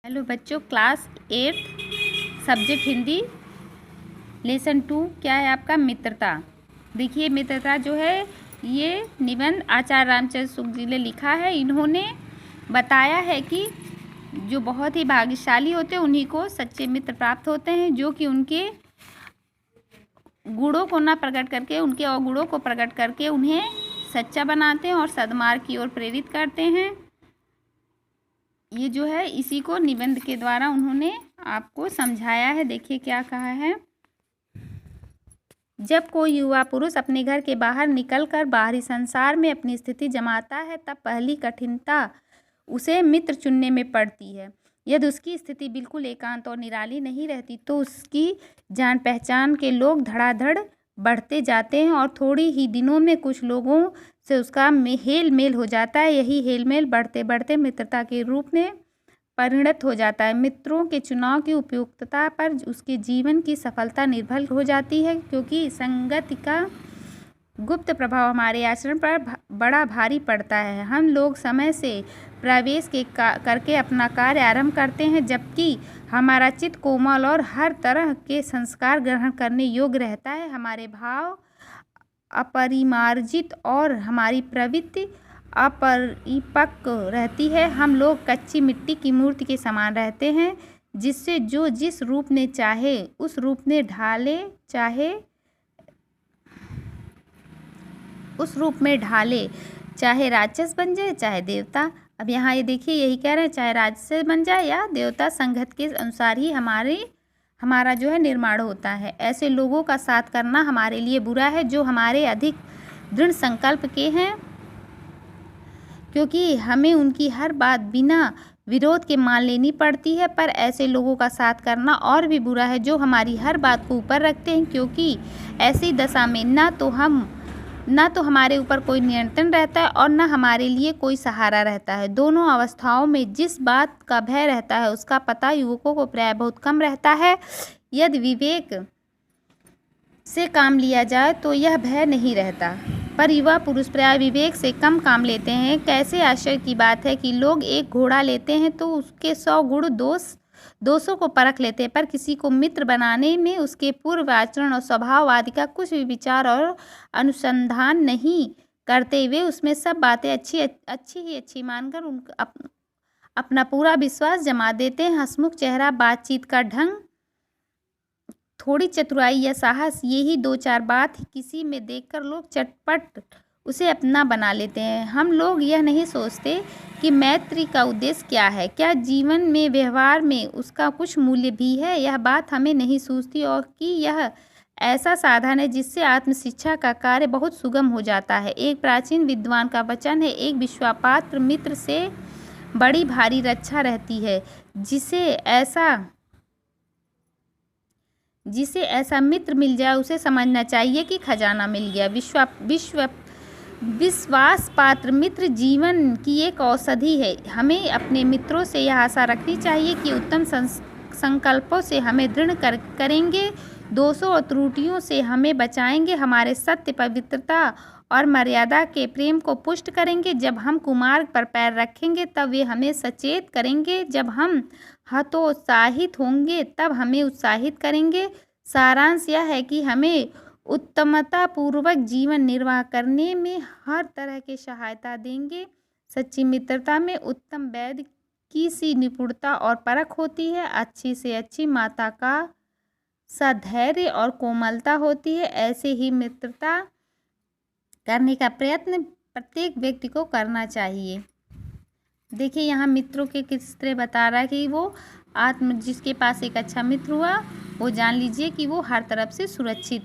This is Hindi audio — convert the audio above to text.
हेलो बच्चों, क्लास 8 सब्जेक्ट हिंदी लेसन 2 क्या है आपका मित्रता। देखिए, मित्रता जो है ये निबंध आचार्य रामचंद्र शुक्ल जी ने लिखा है। इन्होंने बताया है कि जो बहुत ही भाग्यशाली होते हैं उन्हीं को सच्चे मित्र प्राप्त होते हैं, जो कि उनके गुणों को ना प्रकट करके, उनके अवगुणों को प्रकट करके उन्हें सच्चा बनाते हैं और सद्मार्ग की ओर प्रेरित करते हैं। ये जो है इसी को निबंध के द्वारा उन्होंने आपको समझाया है। देखिए क्या कहा है। जब कोई युवा पुरुष अपने घर के बाहर निकलकर बाहरी संसार में अपनी स्थिति जमाता है, तब पहली कठिनता उसे मित्र चुनने में पड़ती है। यदि उसकी स्थिति बिल्कुल एकांत और निराली नहीं रहती तो उसकी जान पहचान के लोग धड़ाधड़ बढ़ते जाते हैं और थोड़ी ही दिनों में कुछ लोगों से उसका हेल मेल हो जाता है। यही हेल मेल बढ़ते बढ़ते मित्रता के रूप में परिणत हो जाता है। मित्रों के चुनाव की उपयुक्तता पर उसके जीवन की सफलता निर्भर हो जाती है, क्योंकि संगति का गुप्त प्रभाव हमारे आचरण पर बड़ा भारी पड़ता है। हम लोग समय से प्रवेश करके अपना कार्य आरंभ करते हैं, जबकि हमारा चित्त कोमल और हर तरह के संस्कार ग्रहण करने योग्य रहता है। हमारे भाव अपरिमार्जित और हमारी प्रवृत्ति अपरिपक्व रहती है। हम लोग कच्ची मिट्टी की मूर्ति के समान रहते हैं, जिससे जो जिस रूप में चाहे उस रूप में ढाले, चाहे राक्षस बन जाए चाहे देवता। अब यहाँ ये देखिए, यही कह रहे हैं, चाहे राक्षस बन जाए या देवता, संगत के अनुसार ही हमारा जो है निर्माण होता है। ऐसे लोगों का साथ करना हमारे लिए बुरा है जो हमारे अधिक दृढ़ संकल्प के हैं, क्योंकि हमें उनकी हर बात बिना विरोध के मान लेनी पड़ती है। पर ऐसे लोगों का साथ करना और भी बुरा है जो हमारी हर बात को ऊपर रखते हैं, क्योंकि ऐसी दशा में ना तो हमारे ऊपर कोई नियंत्रण रहता है और ना हमारे लिए कोई सहारा रहता है। दोनों अवस्थाओं में जिस बात का भय रहता है उसका पता युवकों को प्रायः बहुत कम रहता है। यदि विवेक से काम लिया जाए तो यह भय नहीं रहता, पर युवा पुरुष प्रायः विवेक से कम काम लेते हैं। कैसे आश्चर्य की बात है कि लोग एक घोड़ा लेते हैं तो उसके 100 गुण दोषों को परख लेते हैं, पर किसी को मित्र बनाने में उसके पूर्व आचरण और स्वभाव आदि का कुछ भी विचार और अनुसंधान नहीं करते। वे उसमें सब बातें अच्छी मानकर अपना पूरा विश्वास जमा देते हैं। हंसमुख चेहरा, बातचीत का ढंग, थोड़ी चतुराई या साहस, यही 2-4 बात किसी में देखकर लोग चटपट उसे अपना बना लेते हैं। हम लोग यह नहीं सोचते कि मैत्री का उद्देश्य क्या है, क्या जीवन में व्यवहार में उसका कुछ मूल्य भी है। यह बात हमें नहीं सूझती, और कि यह ऐसा साधन है जिससे आत्मशिक्षा का कार्य बहुत सुगम हो जाता है। एक प्राचीन विद्वान का वचन है, एक विश्वासपात्र मित्र से बड़ी भारी रक्षा रहती है। जिसे ऐसा मित्र मिल जाए उसे समझना चाहिए कि खजाना मिल गया। विश्वास पात्र मित्र जीवन की एक औषधि है। हमें अपने मित्रों से यह आशा रखनी चाहिए कि उत्तम संकल्पों से हमें दृढ़ करेंगे, दोषों और त्रुटियों से हमें बचाएंगे, हमारे सत्य, पवित्रता और मर्यादा के प्रेम को पुष्ट करेंगे। जब हम कुमार्ग पर पैर रखेंगे तब वे हमें सचेत करेंगे, जब हम हतोत्साहित होंगे तब हमें उत्साहित करेंगे। सारांश यह है कि हमें उत्तमता पूर्वक जीवन निर्वाह करने में हर तरह की सहायता देंगे। सच्ची मित्रता में उत्तम वैद्य की सी निपुणता और परख होती है। अच्छी से अच्छी माता का सधैर्य और कोमलता होती है। ऐसे ही मित्रता करने का प्रयत्न प्रत्येक व्यक्ति को करना चाहिए। देखिए, यहाँ मित्रों के किस तरह बता रहा है कि वो जिसके पास एक अच्छा मित्र हुआ वो जान लीजिए कि वो हर तरफ से सुरक्षित है।